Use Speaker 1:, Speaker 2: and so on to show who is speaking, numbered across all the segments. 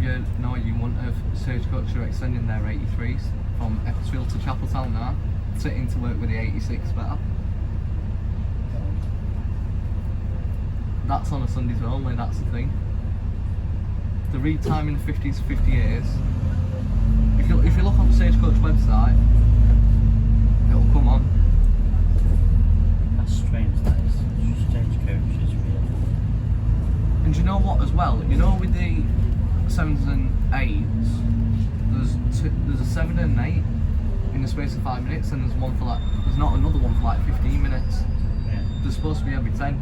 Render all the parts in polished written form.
Speaker 1: you know, you wouldn't have Stagecoach are extending their 83s from Ecclesfield to Chapeltown now, sitting to work with the 86 better. That's on a Sundays only, that's the thing. The read time in the 50s to 58s. If you look on the Stagecoach website, it'll come on.
Speaker 2: That's strange, that is. Stagecoach is weird.
Speaker 1: And do you know what as well? You know with the 7s and 8s, there's a 7 and an 8 in the space of 5 minutes, and there's one for like, there's not another one for like 15 minutes.
Speaker 2: Yeah.
Speaker 1: There's supposed to be every 10.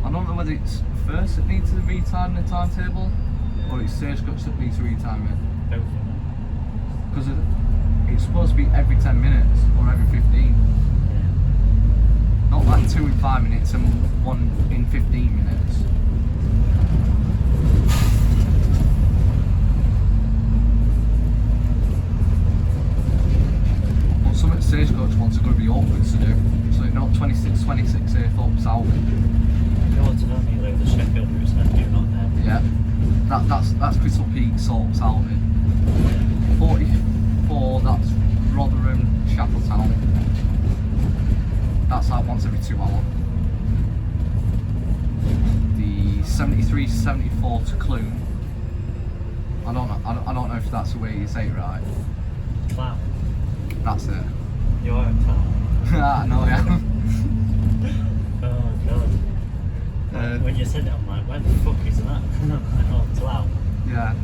Speaker 1: I don't know whether it's First that needs to retime the timetable, or it's Stagecoach that needs to retime it.
Speaker 2: Both of them.
Speaker 1: Because it's supposed to be every 10 minutes or every 15.
Speaker 2: Yeah.
Speaker 1: Not like 2 in 5 minutes and 1 in 15 minutes. But some at Stagecoach ones are going to be awkward to do. So not 26 here, Thorpe South.
Speaker 2: You're telling me though the Sheffield routes then do not there.
Speaker 1: Yeah. That's Crystal Peak, Thorpe South. 44, that's Rotherham, Chapeltown. That's like once every 2 hours. The 73, 74 to Clune. I don't know if that's the way you say it right.
Speaker 2: Clown.
Speaker 1: That's it.
Speaker 2: You are a clown.
Speaker 1: I know, yeah.
Speaker 2: Oh god. When you said it, I'm like, where the fuck is that? Oh, clown.
Speaker 1: Yeah.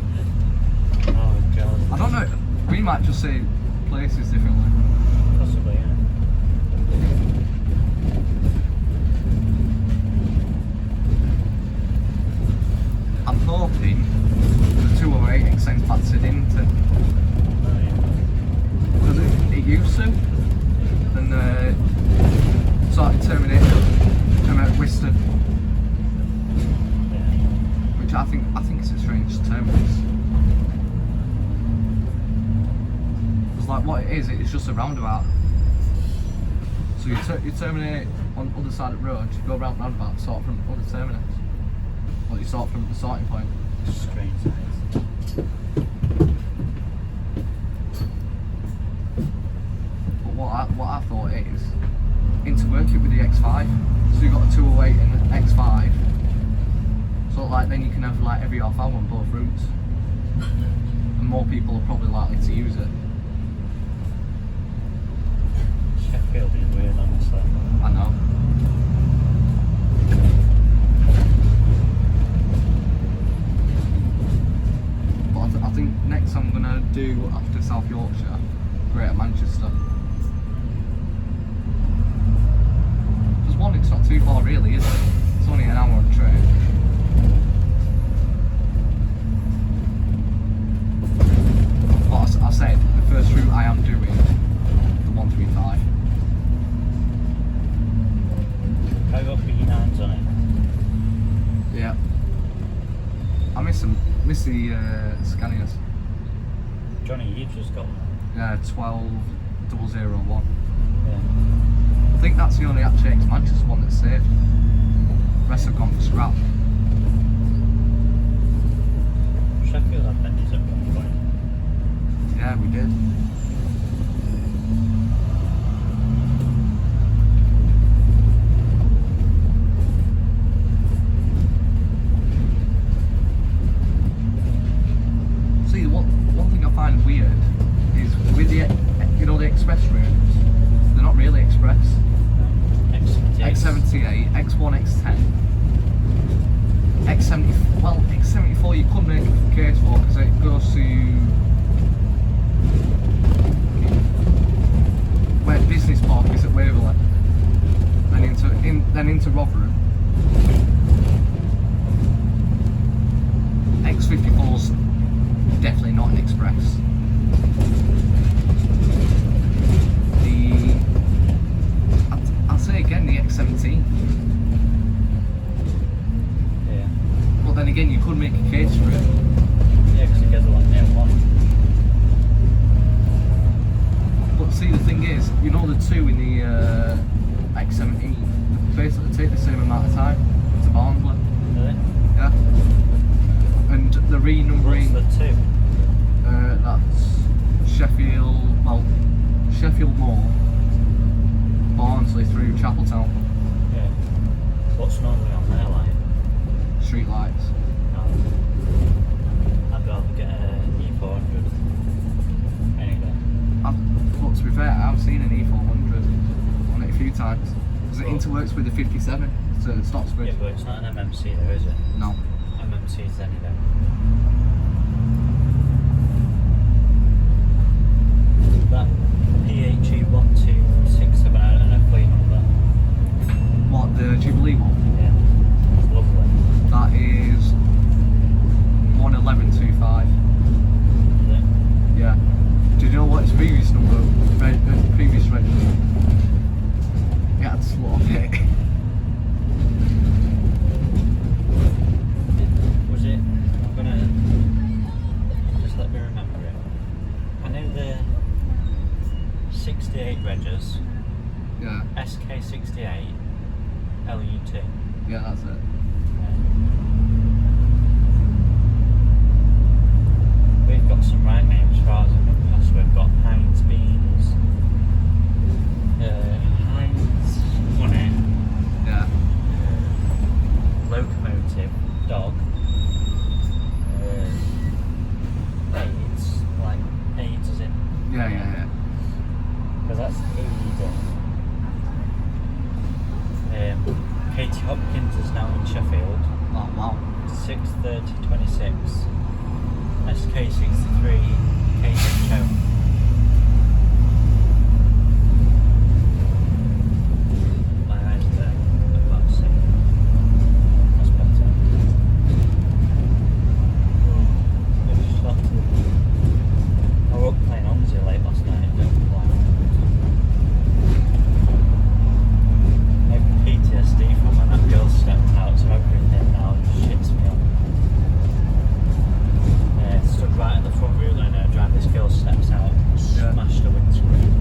Speaker 2: Oh god.
Speaker 1: I don't know. We might just say places differently.
Speaker 2: Possibly, yeah.
Speaker 1: I'm hoping the 208 extends back to Dinnington.
Speaker 2: Oh yeah.
Speaker 1: Because it used to. And started terminate Wiston.
Speaker 2: Yeah.
Speaker 1: Which I think is a strange terminus. It's like what it is, it's just a roundabout. So you terminate on the other side of the road, you go round roundabout, start from the other terminus. Or you start from the starting point.
Speaker 2: Strange that is.
Speaker 1: But what I thought is, interwork it with the X5. So you've got a 208 and an X5. So like then you can have like every half hour on both routes. And more people are probably likely to use it.
Speaker 2: Sheffield is weird, honestly.
Speaker 1: I know. But I think next I'm gonna do after South Yorkshire, Greater Manchester. Because one, it's not too far really, is it? It's only an hour on train. But I said the first route I am doing the 135.
Speaker 2: I got B9s on it.
Speaker 1: Yeah. I miss the Scanias.
Speaker 2: Johnny, you've just got one.
Speaker 1: Yeah, 12001.
Speaker 2: Yeah.
Speaker 1: I think that's the only actually ex-Manchester one that's saved. The rest have gone for scrap.
Speaker 2: Sheffield had Bentley's at one point.
Speaker 1: Yeah, we did. See, one thing I find weird is with the, the express routes, they're not really express. X78, X1, X10, X70. Well, X74 you could make a case for because it goes to where Business Park is at Waverley, then into Rotherham. X54's definitely not an express. I'll say again the X17.
Speaker 2: Yeah.
Speaker 1: But then again, you could make a case for it.
Speaker 2: Yeah, because it gets a lot near one.
Speaker 1: But see, the thing is, you know the two in the X17 basically take the same amount of time. renumbering.
Speaker 2: What's the 2?
Speaker 1: That's Sheffield Moor, Barnsley through Chapeltown.
Speaker 2: Yeah. What's normally on there, like?
Speaker 1: Street lights.
Speaker 2: No. I'd rather get an E400 any day.
Speaker 1: But to be fair, I've seen an E400 on it a few times. Because it interworks with the 57 to Stocksbridge.
Speaker 2: Yeah, but it's not an MMC though, is it?
Speaker 1: No.
Speaker 2: MMC is any day. That PHE 1267, I don't know if we number.
Speaker 1: What, the Jubilee one?
Speaker 2: Yeah. It's lovely.
Speaker 1: That is 11125.
Speaker 2: Is it?
Speaker 1: Yeah. Do you know what its previous number, previous register? It had slot on it.
Speaker 2: Was it? I'm gonna just let me remember it. I know the 68 Reggers,
Speaker 1: Yeah.
Speaker 2: SK68 LUT.
Speaker 1: Yeah, that's it.
Speaker 2: We've got some right names for ours in the we've got Heinz Beans, Heinz Honey,
Speaker 1: Yeah.
Speaker 2: Locomotive, Dog, AIDS, like AIDS as in,
Speaker 1: Yeah.
Speaker 2: because that's AED. Katie Hopkins is now in Sheffield,
Speaker 1: Oh, wow.
Speaker 2: 6:30:26. SK63 KHO. My eyes there, I'm about to see. That's better. It's just I was up playing Onzy late last night, don't lie. I have PTSD from when that girl stepped out, so everything now just shits me off. Stood right at the front wheel and drive this girl steps out, smashed the windscreen.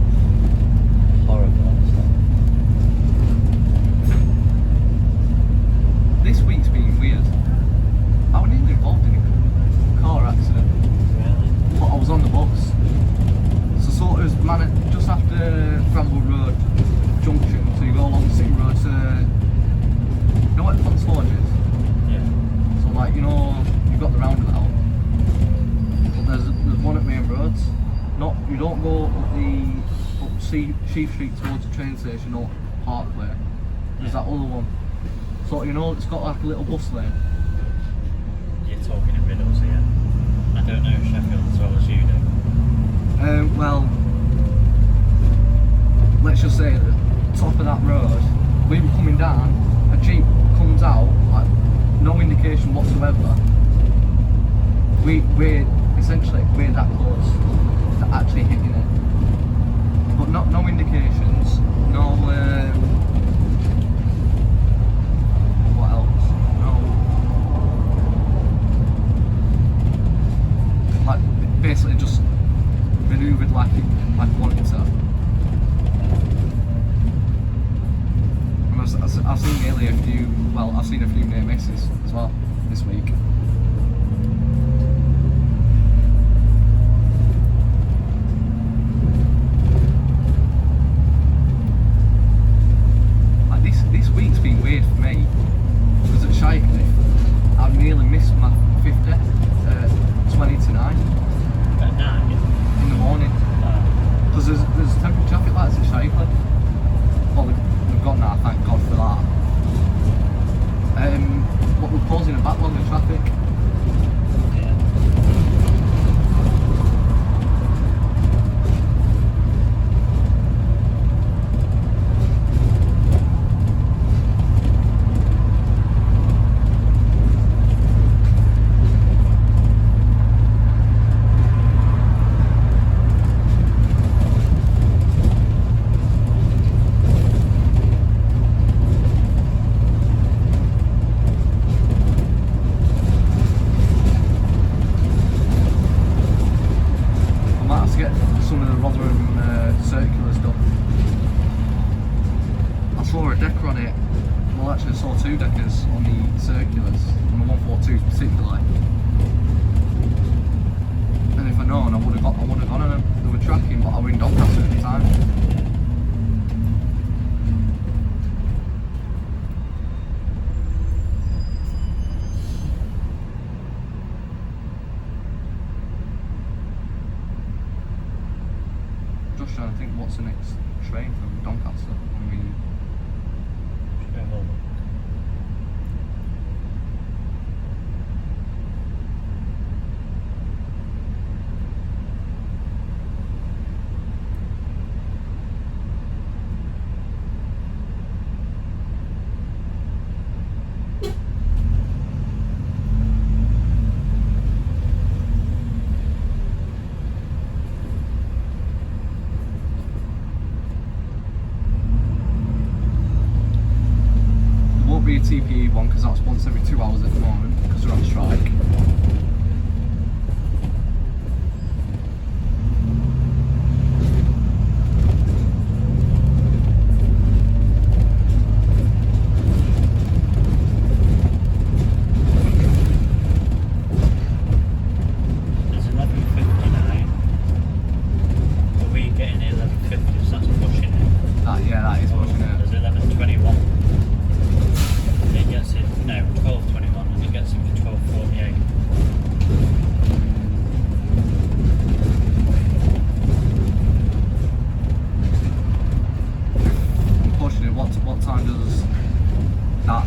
Speaker 2: Horrible, honestly.
Speaker 1: This week's been weird. I was nearly involved in a car accident,
Speaker 2: Really?
Speaker 1: but I was on the bus. So sort of just after Bramble Road junction, so you go along City Road to, you know what Pons Forge is?
Speaker 2: Yeah.
Speaker 1: So like, you know, you've got the roundabout. There's one at Main Roads. You don't go up Sheaf Street towards the train station or Parkway. There's that other one. So you know it's got like a little bus lane.
Speaker 2: You're talking in riddles here. I don't know Sheffield as well as you do.
Speaker 1: Well, let's just say at the top of that road, we were coming down, a Jeep comes out, like no indication whatsoever. We're that close to actually hitting it, but no indications, no what else, no, like basically just manoeuvred like it wanted to. And I've seen nearly I've seen a few near misses as well this week. This week's been weird for me because at Shikely I've nearly missed my 50 20 to 9
Speaker 2: At night?
Speaker 1: in the morning because there's temporary traffic lights at Shikely. Well, we've got now, thank God for that. But we're causing a backlog of traffic. Some of the Rotherham circulars done. I saw a decker on it. Well, actually, I saw two deckers on the circulars, on the 142 particularly. just trying to think what's the next train from Doncaster. I mean,
Speaker 2: Should go Volvo.
Speaker 1: be a TPE one because that's once every 2 hours at the moment because we're on strike.
Speaker 2: There's 11:59. Are we getting 11:50? So that's pushing it.
Speaker 1: Yeah, that is pushing it.
Speaker 2: There's 11:21. It gets it, no, 12:21 and it gets it for 12:48.
Speaker 1: I'm pushing it. What time does that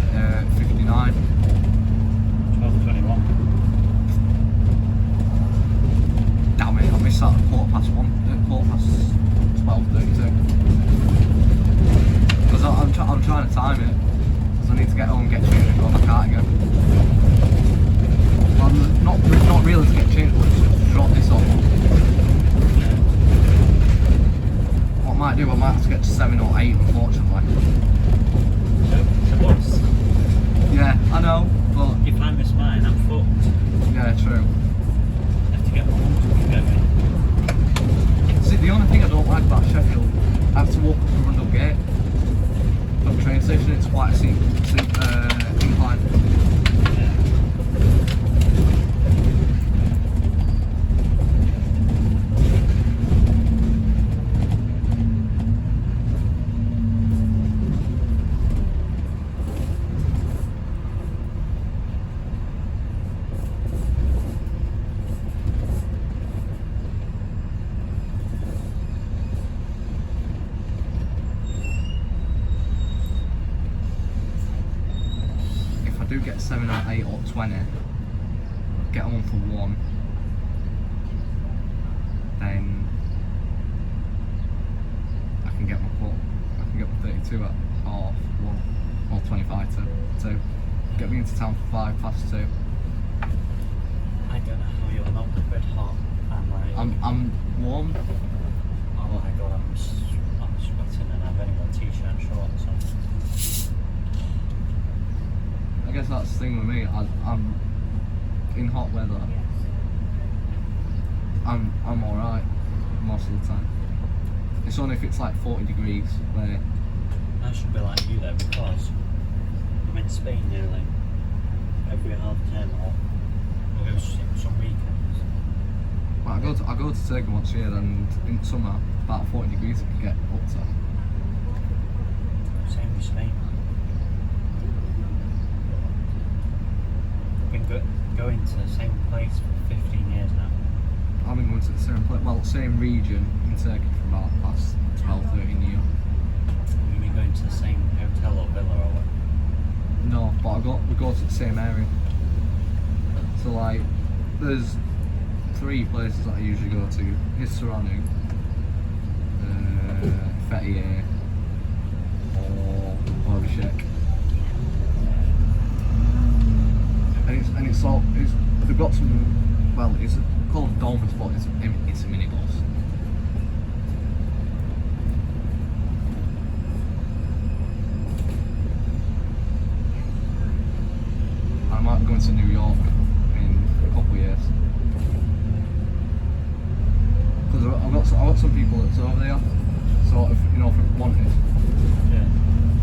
Speaker 1: 59?
Speaker 2: 12:21.
Speaker 1: Damn it, I missed that at 12:32. Because I'm trying to time it. I need to get home, get changed and go back out again. Well, not really to get changed, but just drop this off. What I might do, I might have to get to 7 or 8 unfortunately.
Speaker 2: So, the bus.
Speaker 1: Yeah, I know, but...
Speaker 2: If I miss mine, I'm fucked.
Speaker 1: Yeah, true.
Speaker 2: I have to get my mum to get me.
Speaker 1: See, the only thing I don't like about Sheffield, I have to walk up the Rundle Gate. From the train station, it's quite a steep incline.
Speaker 2: Yeah.
Speaker 1: If I do get 7 or 8 or 20, get on for 1, then I can get my 32 at half 1 or 25 to 2. Get me into town for 5 past 2.
Speaker 2: I don't know how you're not red hot.
Speaker 1: I'm warm.
Speaker 2: Oh my god, I'm sweating and I've only got a t-shirt and shorts on.
Speaker 1: I guess that's the thing with me. I'm in hot weather. I'm alright most of the time. It's only if it's like 40 degrees where
Speaker 2: I should be like you though because I'm in Spain nearly every half term or we'll go some weekends.
Speaker 1: well, I go to Turkey once a year, and in summer about 40 degrees it can get up to.
Speaker 2: Same with Spain. I've been going to the same place for 15 years now.
Speaker 1: I've been going to the same region in Turkey for about the past 12, 13 years.
Speaker 2: We've been going to the same hotel or villa or what?
Speaker 1: No, but we go to the same area. So like, there's 3 places that I usually go to: Hisaranu, Fethiye, or Bishkek. And it's they've got some. Well, it's called Dolphins, but it's a minibus. I might be going to New York in a couple of years. Because I've got some people that's over there, sort of, from wanted.
Speaker 2: Yeah.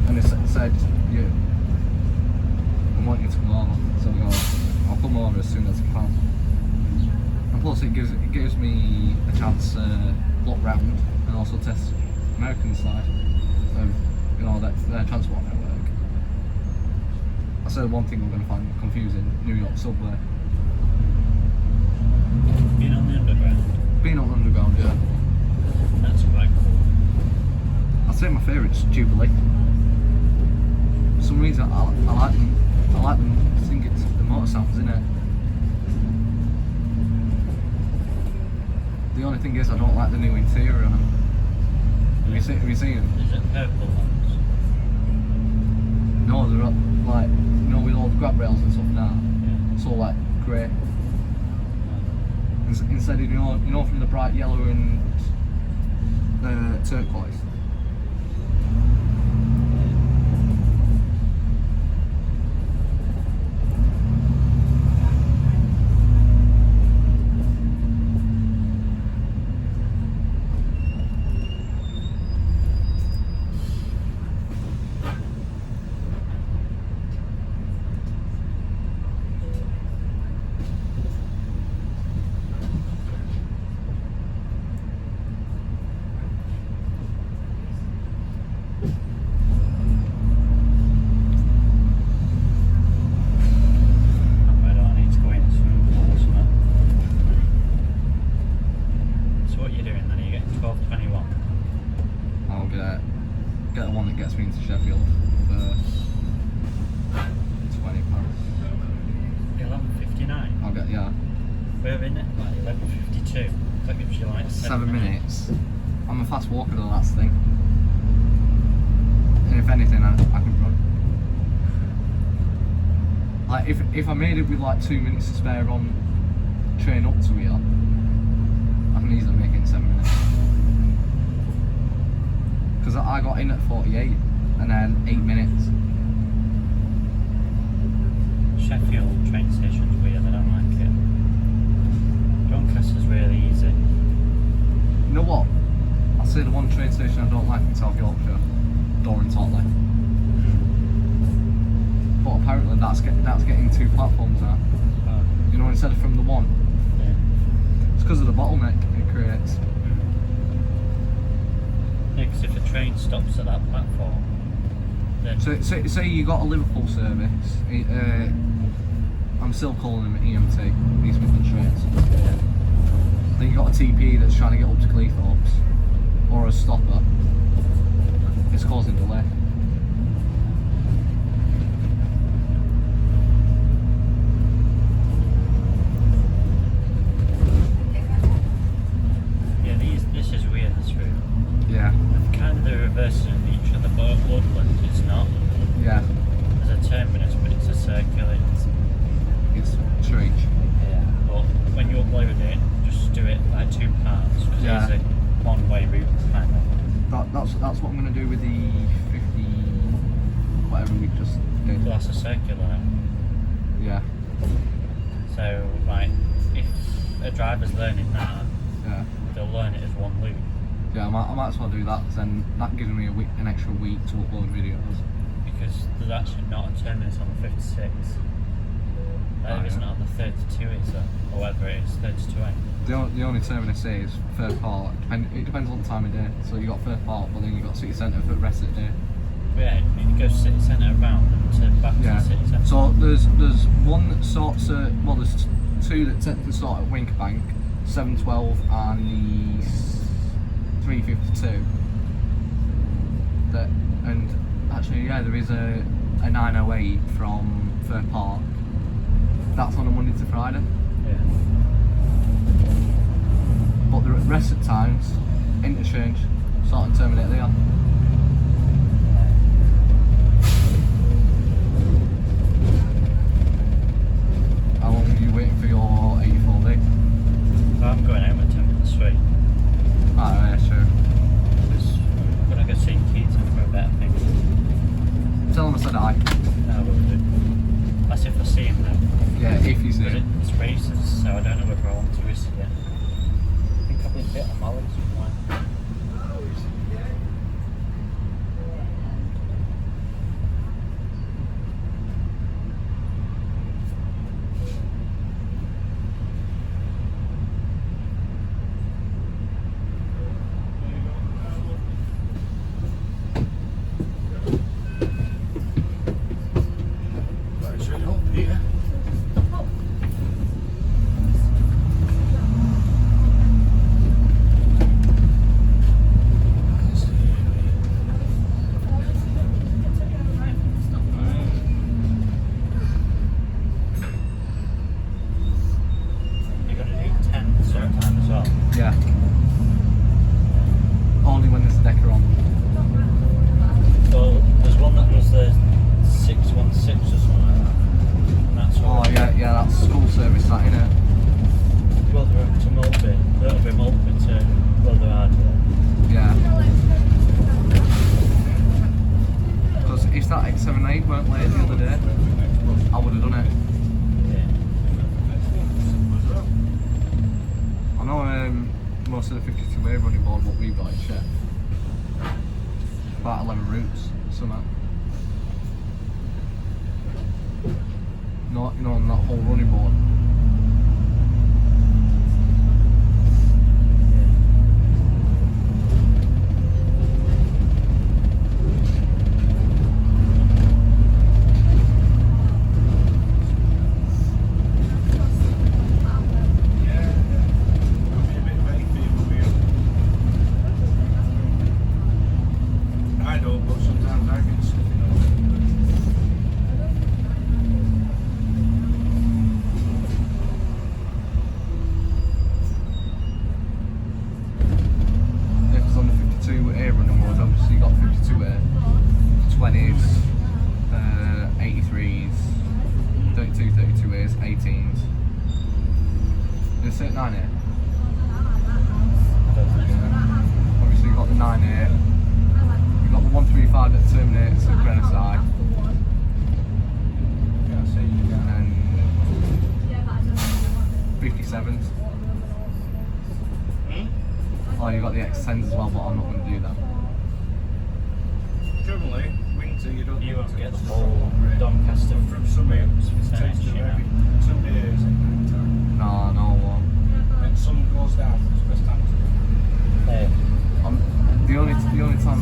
Speaker 1: And they said, yeah, I want you to come over. So I go, I'll come over as soon as I can. And plus it gives me a chance to look round and also test American side of their transport network. I said one thing we're going to find confusing: New York subway.
Speaker 2: Being on the underground.
Speaker 1: Being on the underground, yeah.
Speaker 2: That's quite cool.
Speaker 1: only thing is I don't like the new interior on them. Have you seen them?
Speaker 2: Is it purple ones?
Speaker 1: No, they're like, you know, with all the grab rails and stuff now.
Speaker 2: Yeah.
Speaker 1: It's all like grey. Instead of, you know from the bright yellow and turquoise. Get one that gets me into Sheffield for £20.
Speaker 2: 11:59.
Speaker 1: I'll get, yeah.
Speaker 2: We're in it like 11:52. That gives you like
Speaker 1: 7 minutes. I'm a fast walker though, that's the thing. And if anything, I can run. Like if I made it with like 2 minutes to spare on train up to here, I can easily make it in 7 minutes. Because I got in at 48 and then 8 minutes.
Speaker 2: Sheffield train station's weird, I don't like it. Doncaster's really easy.
Speaker 1: You know what? I'll say the one train station I don't like in South Yorkshire, Doran Totley. But apparently that's getting 2 platforms now.
Speaker 2: Oh.
Speaker 1: You know, instead of from the one.
Speaker 2: Yeah.
Speaker 1: It's because of the bottleneck it creates.
Speaker 2: Yeah, because if a train stops at that platform, then...
Speaker 1: So say you got a Liverpool service, I'm still calling them EMT, East Midlands Trains.
Speaker 2: Yeah.
Speaker 1: Then you got a TP that's trying to get up to Cleethorpes, or a stopper. It's causing delay.
Speaker 2: Yeah, this is weird, this route.
Speaker 1: Yeah.
Speaker 2: Kind of the reverses of each other, but at Woodlands it's not.
Speaker 1: Yeah.
Speaker 2: There's a terminus, but it's a circular.
Speaker 1: It's strange.
Speaker 2: Yeah. But when you upload it, just do it like 2 parts, because
Speaker 1: Yeah.
Speaker 2: it's a one-way route, kind of.
Speaker 1: That's what I'm going to do with the 50, whatever we just did.
Speaker 2: But that's a circular.
Speaker 1: Yeah.
Speaker 2: So, like, if a driver's learning that,
Speaker 1: Yeah.
Speaker 2: they'll learn it as one loop.
Speaker 1: Yeah, I might as well do that, because then that gives me an extra week to upload videos.
Speaker 2: Because there's actually not a terminus on the 56. There isn't on the 32, is there? Or whatever it is, 32A.
Speaker 1: The only terminus is First Park. It depends on the time of day. So you got First Park, but then you got City Centre for the rest of the day.
Speaker 2: Yeah, it goes city centre around and to back to the city centre.
Speaker 1: So there's one that starts at, well, there's 2 that technically start at Winkerbank, 712 and the 352. And actually, yeah, there is a 908 from First Park. That's on a Monday to Friday.
Speaker 2: Yeah.
Speaker 1: But the rest of the times, interchange, start and terminate there. How long are you waiting for your 84D?
Speaker 2: So I'm going home at 10:03.
Speaker 1: Ah, yeah, sure.
Speaker 2: Because I'm going to go see Keaton for a better thing.
Speaker 1: Tell him I said hi.
Speaker 2: No, I will do. That's if I see him though.
Speaker 1: Yeah, if you see
Speaker 2: But
Speaker 1: him.
Speaker 2: it's races, so I don't know whether I want to risk it. I think I've been bit on my legs somewhere.
Speaker 1: Yeah. most of the 52A running board what we've got in Shep. About 11 routes, something. Not, you know, on that whole running board. Is it 9A? Obviously you've got the 9A, you've got the 135 that terminates at Grenoside, and 57s. Oh, you've got the X10s as well, but I'm not going to do that.
Speaker 3: Generally, winter you don't.
Speaker 2: You won't get the whole Doncaster
Speaker 3: from summer
Speaker 2: routes for
Speaker 3: to
Speaker 2: tennis, you know.
Speaker 3: every 2 days at night time.
Speaker 1: No, one.
Speaker 3: And sun goes down, it's the best time to do it.
Speaker 1: The only time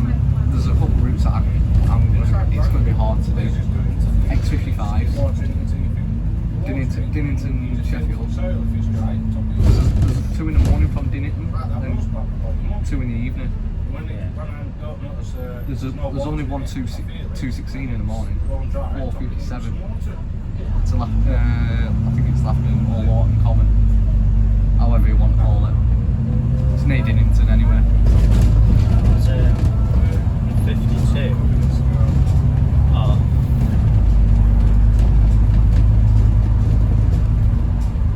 Speaker 1: there's a couple of routes that it's going to be hard to do. X55, Dinnington, Sheffield.
Speaker 3: Soil if it's dry, top of
Speaker 1: There's 2 in the morning from Dinnington, and 2 in the evening. There's only one 216 in the morning, 457. To I think it's Laughton or Lawton Common, however you want to call it. It's near Dinnington anyway.
Speaker 2: It's 52. Oh.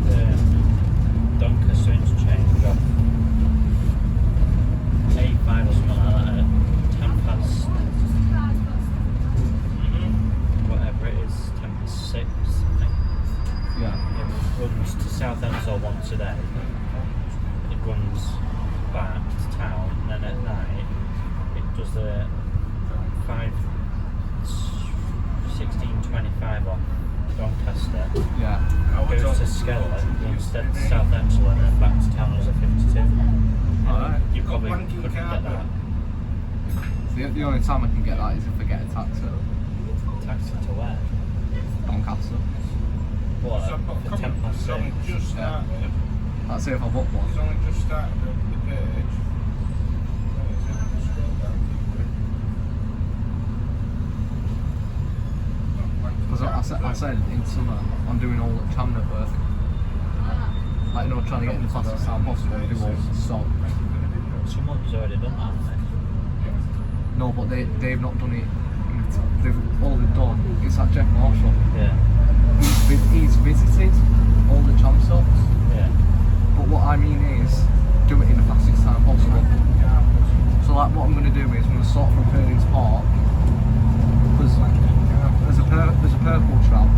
Speaker 2: The Doncaster Interchange off A5 or something like that at 10 past whatever it is, 10 past 6 I think.
Speaker 1: Yeah.
Speaker 2: It runs to Southend once a day. It runs back to town, and then at night it does the 16:25 off Doncaster.
Speaker 1: Yeah.
Speaker 2: Goes to Scawthorpe, instead to Southend, and then back to town as a 52.
Speaker 1: Alright.
Speaker 2: You probably couldn't get that.
Speaker 1: The only time I can get that is if I get a taxi.
Speaker 2: Taxi to where?
Speaker 1: Doncaster.
Speaker 2: What? For 10 past 6.
Speaker 3: Just started.
Speaker 1: That's it if I book
Speaker 3: It's
Speaker 1: one.
Speaker 3: only just started the page. Scroll down,
Speaker 1: Because I said in summer I'm doing all the tram network. Like, you know, trying to get in the fastest time possible and do all the stop.
Speaker 2: Someone's already done that, haven't they?
Speaker 1: No, but they've not done it. All they've done is that Jeff Marshall.
Speaker 2: Yeah.
Speaker 1: He's visited all the tram stops.
Speaker 2: Yeah.
Speaker 1: But what I mean is, do it in the fastest time possible. So like what I'm going to do is I'm going to start from Perdings Park, because there's a purple tram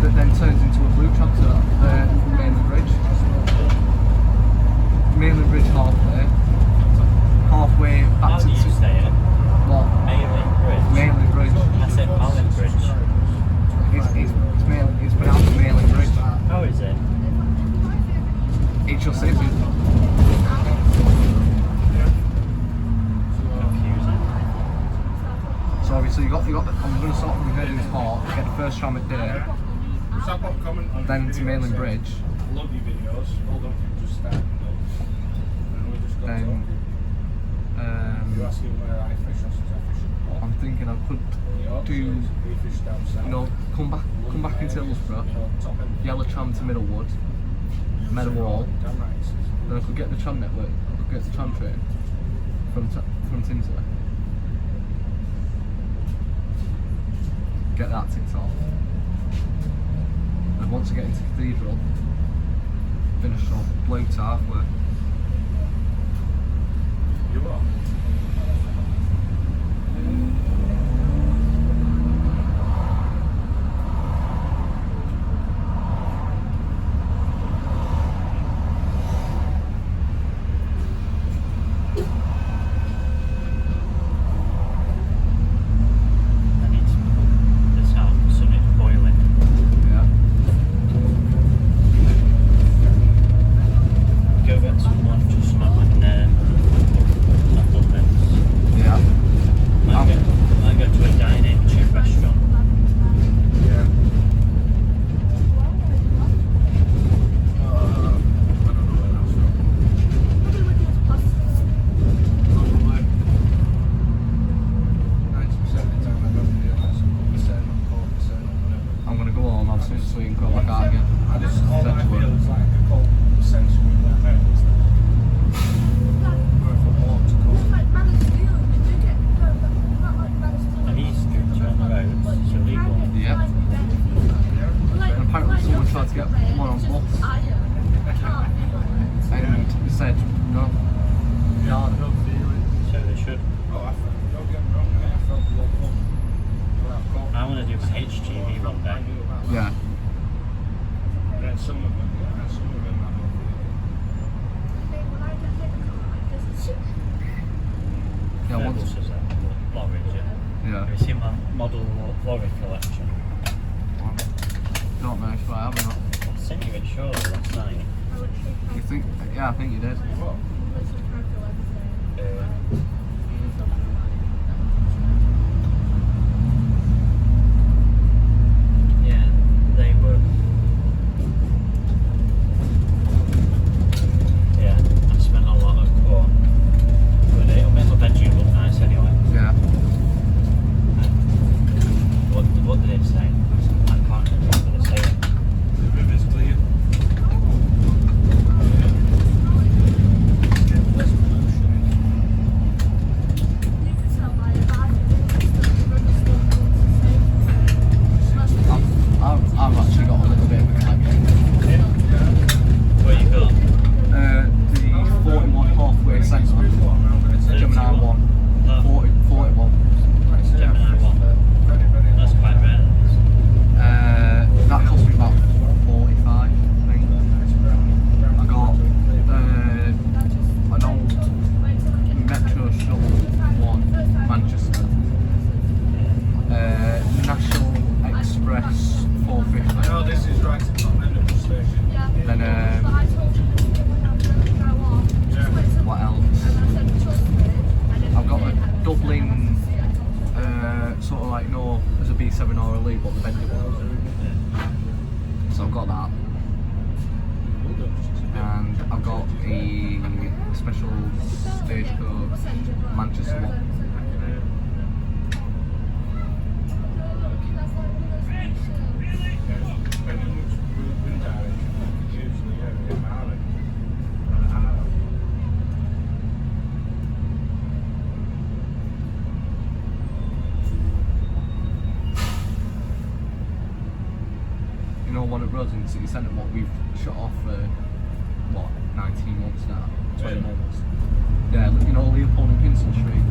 Speaker 1: that then turns into a blue tram to the Mainland Bridge. Mainland Bridge halfway back
Speaker 2: How
Speaker 1: to...
Speaker 2: do you say it?
Speaker 1: What?
Speaker 2: Mainland Bridge.
Speaker 1: Mainland Bridge.
Speaker 2: I said Mainland Bridge.
Speaker 1: It's pronounced Mainland Bridge.
Speaker 2: How is it?
Speaker 1: It's just it.
Speaker 2: Confusing.
Speaker 1: So obviously you got I'm going to start from Perdings Park, get the first tram at day, then to Mainland Bridge,
Speaker 3: Love your videos. Hold on, just starting those. And we just got
Speaker 1: then
Speaker 3: You're asking where I fish, I said I fish at the
Speaker 1: I'm thinking I could do,
Speaker 3: he fished down south.
Speaker 1: you know, come back into Hillsborough,
Speaker 3: Top end.
Speaker 1: yellow tram to Middlewood, Meadowhall,
Speaker 3: Damn right, it says.
Speaker 1: then I could get the tram network, I could get the tram train from Tinsley. Get that ticked off. And once I get into Cathedral, finish off Blue halfway.
Speaker 3: You are?
Speaker 2: lorry collection.
Speaker 1: Don't know if I have or not.
Speaker 2: I sent you it surely last night.
Speaker 1: You think? Yeah, I think you did.
Speaker 3: What?
Speaker 2: Yeah, they were. Yeah, I spent a lot of corn. But it'll make my bedroom look nice anyway.
Speaker 1: Yeah.
Speaker 2: What did it say? I can't remember what did it say.
Speaker 3: The river's clear. Less pollution.
Speaker 1: I've actually got a little bit of a collection.
Speaker 2: What you got?
Speaker 1: The 41 halfway centre, Gemini 1, 41.
Speaker 2: Gemini 1. That's quite rare.
Speaker 1: That cost me about 45, I think. I got an old Metro Shuttle 1, Manchester. National Express 450.
Speaker 3: Oh, this is right at the top end of the station.
Speaker 1: Then what else? I've got a Dublin, sort of like as a B7 or a Elite, but the bendy one. So I've got that, and I've got a special stagecoach Manchester one. You know, one at Roads in the city centre, what we've shut off for, 19 months now? 20 months. Yeah, you know, Leopold and Pinson Street.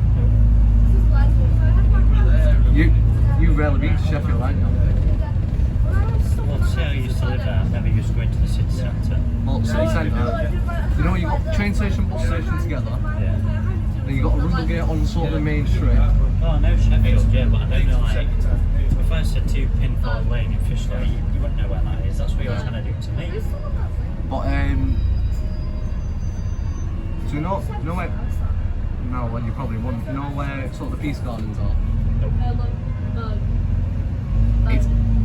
Speaker 1: You've rarely been to Sheffield, haven't you?
Speaker 2: Well, see how you used to live there. I never used to go into the city centre.
Speaker 1: Well, city centre, you know, you've got train station, bus station together,
Speaker 2: Yeah.
Speaker 1: then you've got a rumble gate on sort of the main street.
Speaker 2: Oh, I know Sheffield, yeah, but I don't know, like, if I said 2 Pinfold Lane in Fischler, you wouldn't know where that is. That's what you're trying to do to me.
Speaker 1: But, so you know where, no, well, you probably wouldn't, you know where sort of the Peace Gardens are?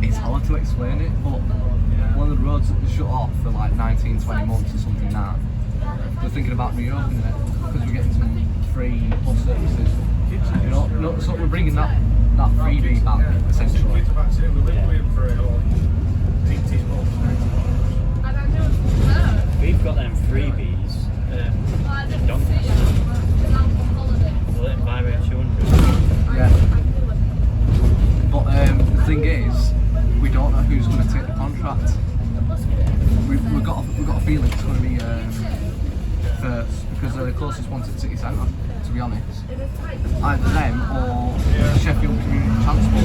Speaker 1: It's hard to explain it, but one of the roads that they shut off for like 19, 20 months or something now, they're thinking about reopening it because we're getting some free bus services. You know, so we're bringing that freebie back essentially.
Speaker 3: Kids have actually lived with him for 18 months.
Speaker 2: We've got them freebies in Doncaster. Well, in Byway 200.
Speaker 1: Yeah. But the thing is, we don't know who's going to take the contract. We've got a feeling it's going to be First, because they're the closest one to the city centre, to be honest. Either them or Sheffield Community Transport.